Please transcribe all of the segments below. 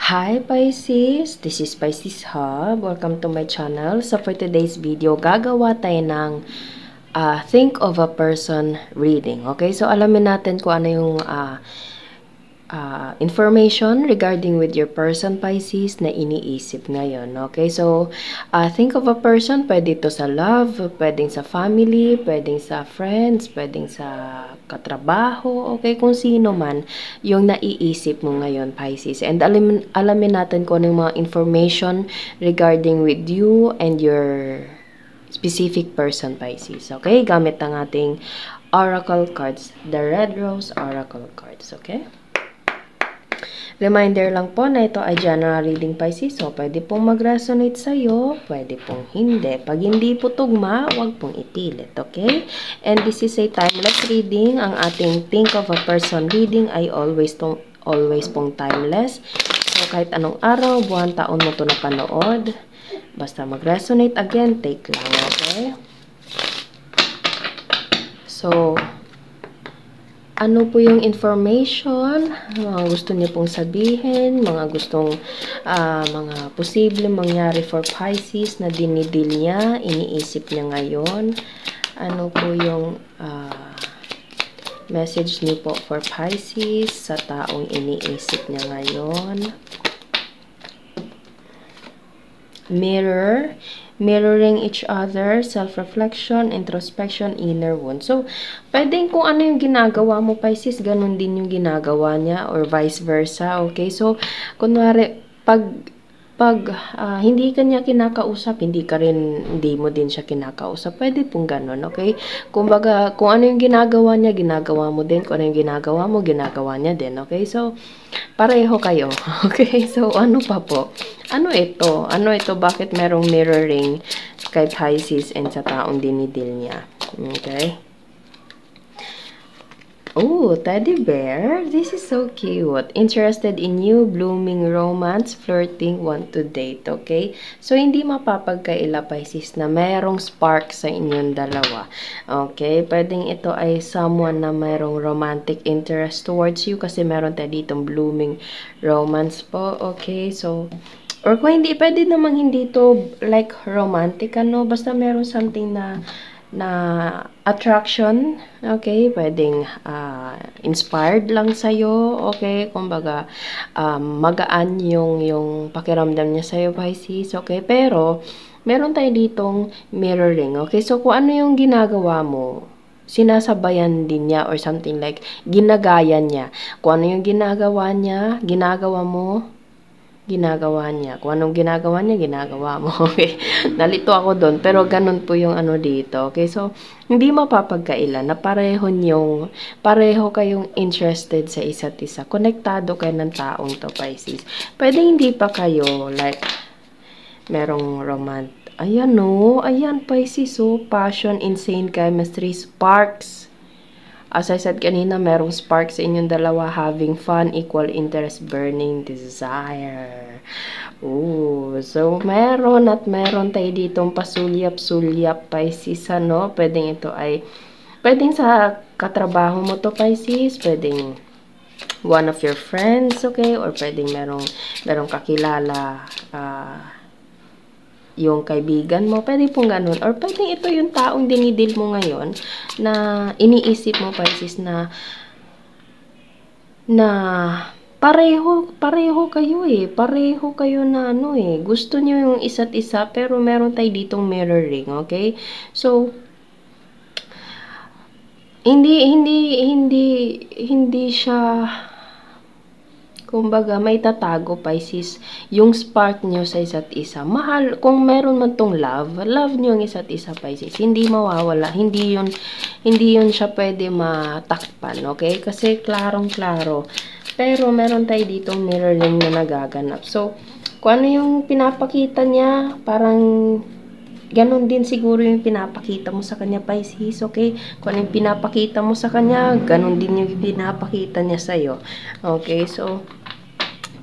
Hi Pisces! This is Pisces Hub. Welcome to my channel. So for today's video, gagawa tayo ng think of a person reading. Okay? So alamin natin kung ano yung information regarding with your person, Pisces, na iniisip ngayon. Okay? So think of a person. Pwede ito sa love, pwedeng sa family, pwedeng sa friends, pwedeng sa katrabaho, okay? Kung sino man yung naiisip mo ngayon, Pisces. And alamin natin kung ano yung mga information regarding with you and your specific person, Pisces. Okay? Gamit ang ating oracle cards, the Red Rose Oracle cards. Okay? Reminder lang po na ito ay general reading, Pisces. So, pwede pong mag-resonate sa'yo, pwede pong hindi. Pag hindi po tugma, huwag pong ipilit, okay? And this is a timeless reading. Ang ating think of a person reading ay always pong timeless. So, kahit anong araw, buwan, taon mo ito napanood, basta mag-resonate again, take lang, okay? So, ano po yung information, mga gusto niyo pong sabihin, mga gustong, mga posibleng mangyari for Pisces na dinidil niya, iniisip niya ngayon. Ano po yung message niyo po for Pisces sa taong iniisip niya ngayon. Mirroring each other, self-reflection, introspection, inner wound. So, pwedeng kung ano yung ginagawa mo, Pisces, ganun din yung ginagawa niya or vice versa, okay? So, kunwari, pag hindi ka niya kinakausap, hindi mo din siya kinakausap, pwede pong ganun, okay? Kumbaga, kung ano yung ginagawa niya, ginagawa mo din. Kung ano yung ginagawa mo, ginagawa niya din, okay? So, pareho kayo, okay? So, ano pa po? Ano ito? Bakit merong mirroring kay Pisces and sa taong dinidil niya? Okay? Oh, teddy bear. This is so cute. Interested in you, blooming romance, flirting, want to date. Okay? So, hindi mapapagkaila, Pisces, na mayroong spark sa inyong dalawa. Okay? Pwedeng ito ay someone na mayroong romantic interest towards you kasi meron tayo ditong blooming romance po. Okay? So, or kung hindi, pwede namang hindi to like romantic, ano? Basta meron something na attraction, okay? Pwedeng inspired lang sa'yo, okay? Kumbaga, magaan yung pakiramdam niya sa'yo, Pisces, okay? Pero, meron tayo ditong mirroring, okay? So, kung ano yung ginagawa mo, sinasabayan din niya or something like, ginagaya niya. Kung ano yung ginagawa niya, ginagawa mo, ginagawa niya. Kung anong ginagawa niya, ginagawa mo. Okay? Nalito ako doon. Pero ganun po yung ano dito. Okay? So, hindi mapapagkaila na pareho kayong interested sa isa't isa. Konektado kayo ng taong to, Pisces. Pwede hindi pa kayo, like, merong ayan, no? Ayan, Pisces, oh. Passion, insane chemistry, sparks. As I said kanina, merong spark sa inyong dalawa, having fun, equal interest, burning desire. Ooh, so meron tayo ditong pasulyap-sulyap, Pisces, ano? Pwedeng sa katrabaho mo to, Pisces, pwedeng one of your friends, okay? Or pwedeng merong kakilala, yung kaibigan mo, pwede pong ganun. Or pwede ito yung taong dinidil mo ngayon na iniisip mo, Pisces, na pareho kayo eh. Pareho kayo na ano eh. Gusto niyo yung isa't isa, pero meron tayo ditong mirroring, okay? So, hindi siya, kumbaga, may tatago, Pisces, yung spark nyo sa isa't isa. Mahal, kung meron man tong love nyo ang isa't isa, Pisces, hindi mawawala. Hindi yun siya pwede matakpan, okay? Kasi klarong-klaro. Pero meron tayo ditong mirroring na nagaganap. So, kung ano yung pinapakita niya, parang ganun din siguro yung pinapakita mo sa kanya, Pisces, okay? Kung ano yung pinapakita mo sa kanya, ganun din yung pinapakita niya sa'yo. Okay, so,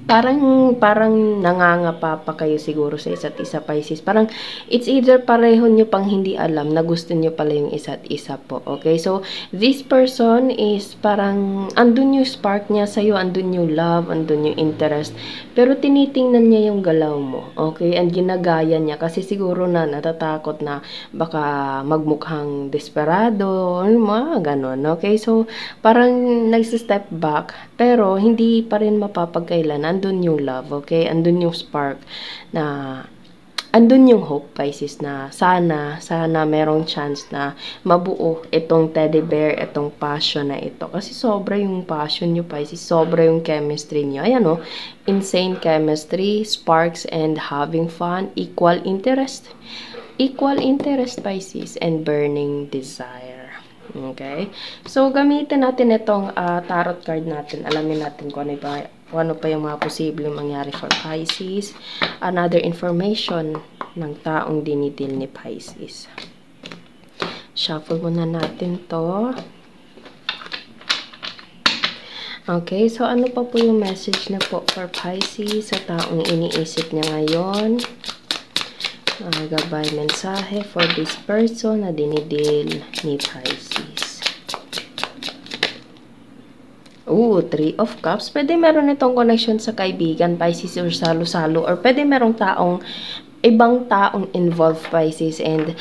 parang nangangapa pa kayo siguro sa isa't isa, Pisces. Parang it's either pareho nyo pang hindi alam na gusto nyo pala yung isa't isa po. Okay? So, this person is parang andun yung spark niya sa'yo, andun yung love, andun yung interest. Pero tinitingnan niya yung galaw mo. Okay? And ginagaya niya kasi siguro na natatakot na baka magmukhang desperado, mga ganon. Okay? So, parang nagsi-step back, pero hindi pa rin mapapagkailan. Andun yung love, okay? Andun yung spark na andun yung hope, Pisces, na sana merong chance na mabuo itong teddy bear, itong passion na ito. Kasi sobra yung passion nyo, Pisces, sobra yung chemistry nyo. Ayan o, insane chemistry, sparks and having fun, equal interest, Pisces, and burning desire. Okay? So, gamitin natin itong tarot card natin. Alamin natin kung ano pa yung mga posibleng mangyari for Pisces. Another information ng taong dinidil ni Pisces. Shuffle muna natin to. Okay, so ano pa po yung message na po for Pisces sa taong iniisip niya ngayon? Gabay mensahe for this person na dinidil ni Pisces. Three of Cups. Pwede meron itong connection sa kaibigan, Pisces, or salo-salo. Or pwede merong ibang taong involved, Pisces. And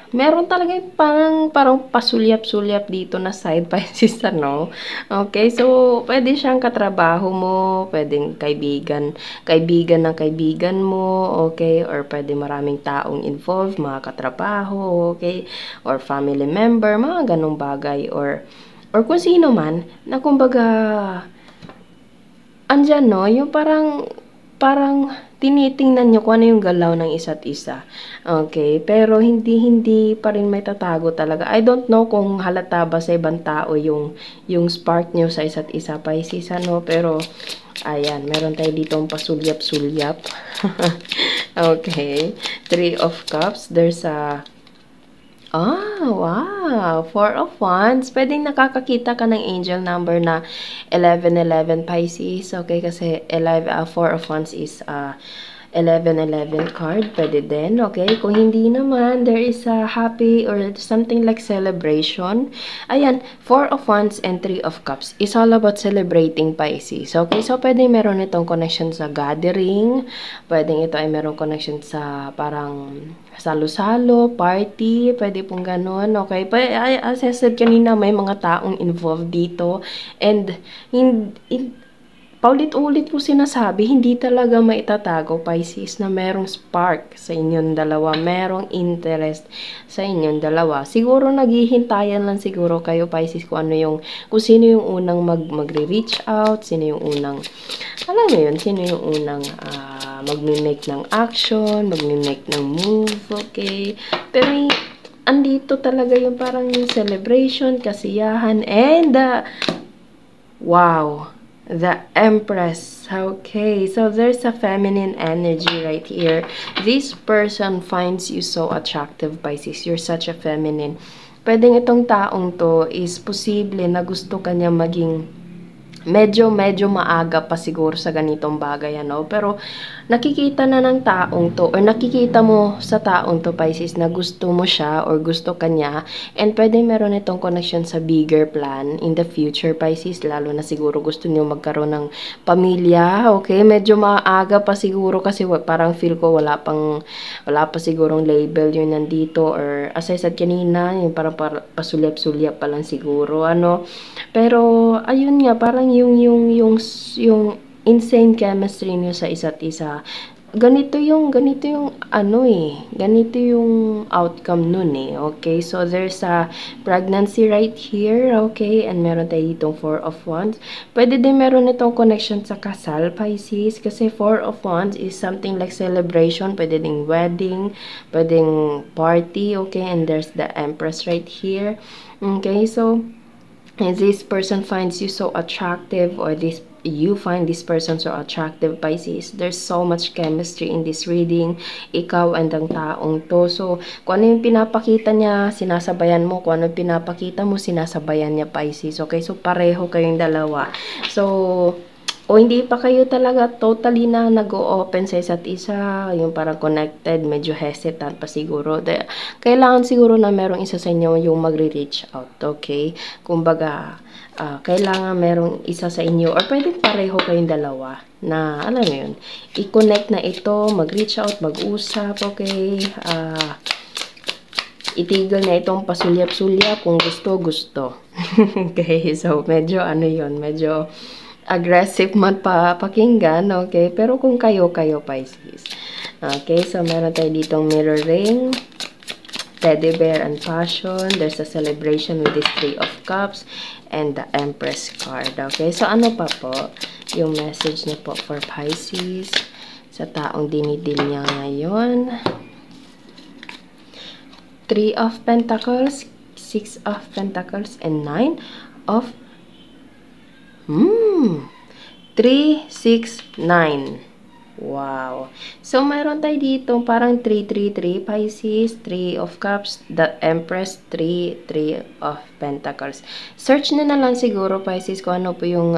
meron talaga parang pasulyap-sulyap dito na side, Pisces, ano? Okay, so pwede siyang katrabaho mo, pwedeng kaibigan ng kaibigan mo, okay? Or pwede maraming taong involved, mga katrabaho, okay? Or family member, mga ganong bagay. Or kung sino man, na kumbaga, andyan, no? Yung parang tinitingnan nyo kung ano yung galaw ng isa't isa. Okay? Pero hindi pa rin may tatago talaga. I don't know kung halata ba sa ibang tao yung spark nyo sa isa't isa, Pisces, ano? Pero, ayan, meron tayo ditong pasulyap-sulyap. Okay? Three of Cups. There's a wow! Four of Wands. Pwedeng nakakakita ka ng angel number na 1111, Pisces. Okay, kasi Four of Wands is 1111 card. Pwede din, okay? Kung hindi naman, there is a happy or something like celebration. Ayan, Four of Wands and Three of Cups. It's all about celebrating, Pisces. Okay, so pwede meron itong connection sa gathering. Pwedeng ito ay meron connection sa parang salo-salo, party, pwede pong ganun, okay? As I said kanina, may mga taong involved dito, and paulit-ulit po sinasabi, hindi talaga maitatago, Pisces, na merong spark sa inyong dalawa, merong interest sa inyong dalawa. Siguro naghihintayan lang siguro kayo, Pisces, kung sino yung unang magre-reach out, sino yung unang, alam mo yun, sino yung unang mag-make ng action, mag-make ng move, okay? Pero andito talaga yung parang yung celebration, kasiyahan, and wow! The Empress. Okay, so there's a feminine energy right here. This person finds you so attractive, Pisces. You're such a feminine. Pwedeng itong taong to is posible na gusto kanya maging medyo maaga pa siguro sa ganitong bagay, ano? Pero nakikita na ng taong to, or nakikita mo sa taong to, Pisces, na gusto mo siya or gusto kanya, and pwede meron itong connection sa bigger plan in the future, Pisces, lalo na siguro gusto niyo magkaroon ng pamilya, okay? Medyo maaga pa siguro kasi parang feel ko wala pa sigurong label yun nandito, or as I said kanina, yung parang pasulyap-sulyap pa lang siguro, ano? Pero ayun nga, parang yung insane chemistry niyo sa isa't isa. Ganito yung outcome nun eh. Okay, so there's a pregnancy right here, okay, and meron tayo ditong Four of Wands. Pwede din meron itong connection sa kasal, Pisces, kasi Four of Wands is something like celebration, pwede ding wedding, pwedeng party, okay, and there's the Empress right here. Okay, so this person finds you so attractive, or you find this person so attractive, Pisces. There's so much chemistry in this reading, ikaw and ang taong to. So, kung ano yung pinapakita niya, sinasabayan mo. Kung ano yung pinapakita mo, sinasabayan niya, Pisces. Okay, so pareho kayong dalawa. So, o hindi pa kayo talaga totally na nag-o-open sa isa't isa, yung parang connected, medyo hesitant pa siguro. Kailangan siguro na merong isa sa inyo yung magre-reach out, okay? Kumbaga, kailangan merong isa sa inyo, or pwede pareho kayong dalawa, na, alam mo yun, i-connect na ito, mag-reach out, mag-usap, okay? Itigil na itong pasulyap-sulyap kung gusto. Okay, so medyo ano yun, medyo aggressive man pakinggan, okay? Pero kung kayo Pisces. Okay, so meron tayo ditong mirroring, teddy bear and passion. There's a celebration with this 3 of cups and the Empress card. Okay, so ano pa po yung message niya po for Pisces sa taong dinidil niya ngayon? 3 of Pentacles, 6 of Pentacles, and 9 of 3, 6, 9. Wow. So, mayroon tayo dito parang 3, 3, 3, Pisces, 3 of Cups, the Empress, 3, 3 of Pentacles. Search na lang siguro, Pisces, kung ano po yung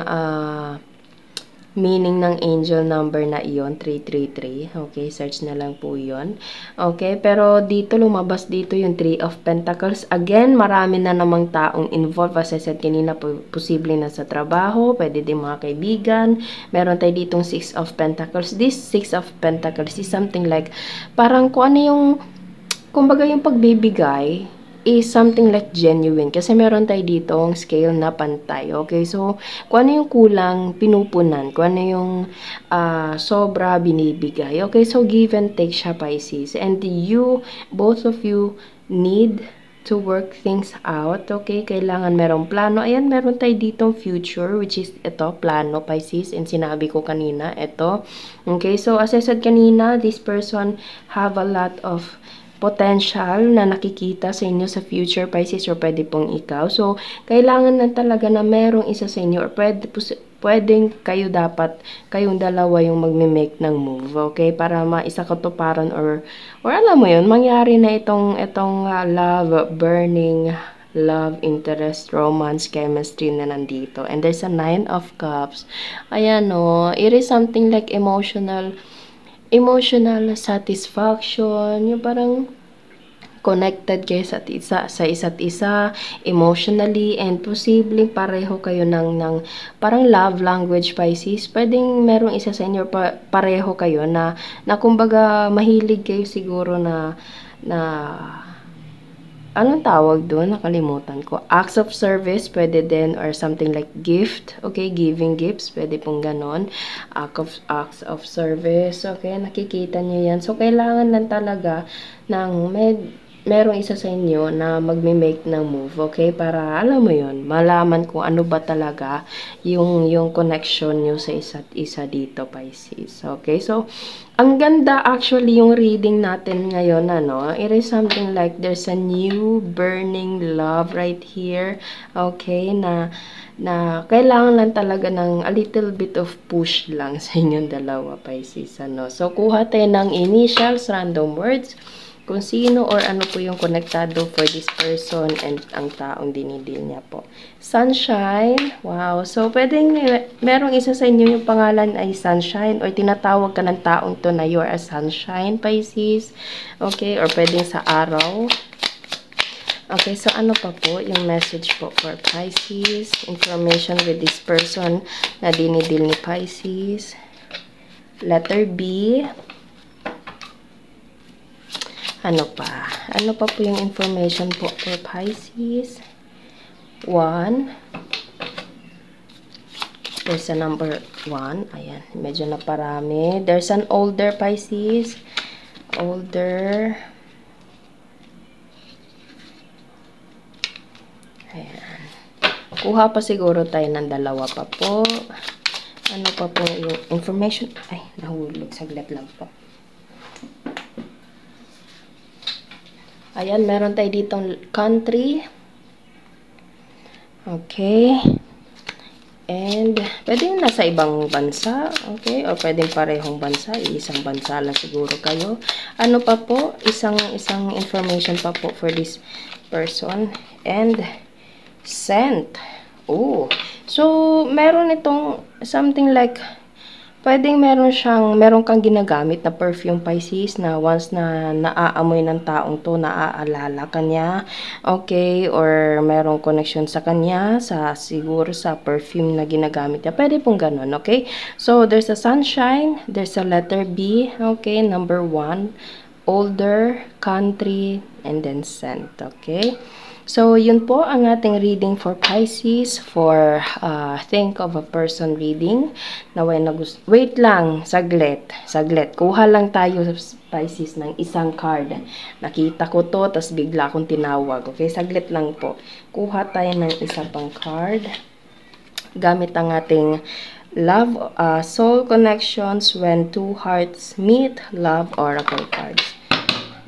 meaning ng angel number na iyon, 333. Okay, search na lang po yun. Okay, pero dito lumabas dito yung 3 of Pentacles. Again, marami na namang taong involved. As I said kanina, posible na sa trabaho, pwede din mga kaibigan. Meron tayo ditong 6 of Pentacles. This 6 of Pentacles is something like, parang kung ano yung, kumbaga yung pagbibigay, is something like genuine. Kasi meron tayo dito ang scale na pantay. Okay? So, kung ano yung kulang, pinupunan. Kung ano yung sobra, binibigay. Okay? So, give and take siya, Pisces. And you, both of you, need to work things out. Okay? Kailangan merong plano. Ayan, meron tayo ditong future, which is ito, plano, Pisces. And sinabi ko kanina, ito. Okay? So, as I said kanina, this person have a lot of potential na nakikita sa inyo sa future, Pisces, or pwede pong ikaw. So, kailangan na talaga na merong isa sa inyo, or pwedeng kayo dapat, kayong dalawa yung magme-make ng move, okay? Para maisakatuparan or alam mo yun, mangyari na itong love, burning, love, interest, romance, chemistry na nandito. And there's a 9 of Cups. Ayan, no, it is something like emotional satisfaction, yung parang connected kayo sa isa't isa emotionally, and posibleng pareho kayo ng parang love language, Pisces. Pwedeng merong isa sa inyo pareho kayo na kumbaga mahilig kayo siguro na anong tawag doon? Nakalimutan ko. Acts of service, pwede din, or something like gift. Okay, giving gifts, pwede pong ganon. Acts of service, okay, nakikita nyo yan. So, kailangan lang talaga ng merong isa sa inyo na magme-make ng move, okay? Para, alam mo yon, malaman kung ano ba talaga yung connection nyo sa isa't isa dito, Pisces. Okay, so, ang ganda actually yung reading natin ngayon, ano? It is something like there's a new burning love right here, okay? Na kailangan lang talaga ng a little bit of push lang sa inyong dalawa, Pisces, ano? So, kuha tayo ng initials, random words, kung sino or ano po yung konektado for this person and ang taong dinidil niya po. Sunshine. Wow. So, pwedeng merong isa sa inyo yung pangalan ay Sunshine, or tinatawag ka ng taong to na you are a sunshine, Pisces. Okay. Or pwedeng sa araw. Okay. So, ano pa po yung message po for Pisces? Information with this person na dinidil ni Pisces. Letter B. Ano pa? Ano pa po yung information po for Pisces? 1. There's a number 1. Ayan. Medyo naparami. There's an older, Pisces. Older. Ayan. Kuha pa siguro tayo ng dalawa pa po. Ano pa po yung information? Ay, nahulog. Saglit lang po. Ayan, meron tayo ditong country. Okay. And, pwedeng nasa ibang bansa. Okay. O pwedeng parehong bansa. Isang bansa lang siguro kayo. Ano pa po? Isang information pa po for this person. And, scent. Oh, so meron itong something like pwedeng meron kang ginagamit na perfume, Pisces, na once na naaamoy ng taong 'to, naaalala ka niya, okay, or merong connection sa kanya, siguro sa perfume na ginagamit niya. Pwede pong gano'n, okay? So, there's a sunshine, there's a letter B, okay, number 1, older, country, and then scent, okay? So, yun po ang ating reading for Pisces for think of a person reading. Wait lang, saglit. Kuha lang tayo, Pisces, ng isang card. Nakita ko to, tas bigla akong tinawag. Okay, saglit lang po. Kuha tayo ng isa pang card. Gamit ang ating love, soul connections when two hearts meet, love oracle cards.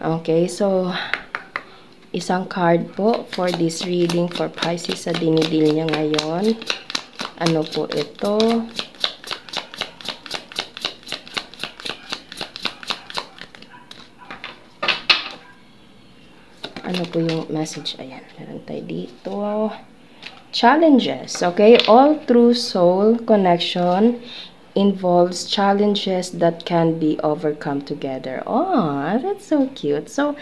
Okay, so isang card po for this reading for Pisces sa dinidil niya ngayon. Ano po ito? Ano po yung message? Ayan, meron tayo dito. Challenges, okay? All true soul connection involves challenges that can be overcome together. Oh, that's so cute. So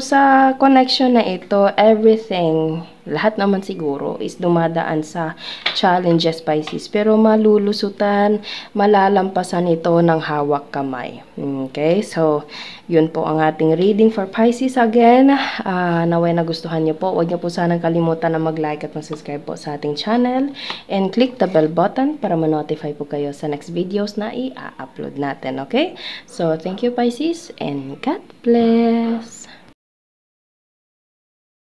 sa connection na ito, everything, lahat naman siguro is dumadaan sa challenges, Pisces. Pero malulusutan, malalampasan ito ng hawak kamay. Okay? So, yun po ang ating reading for Pisces again. Naway nagustuhan niyo po. Huwag niyo po sanang kalimutan na mag-like at mag-subscribe po sa ating channel. And click the bell button para ma-notify po kayo sa next videos na i-upload natin. Okay? So, thank you, Pisces, and God bless!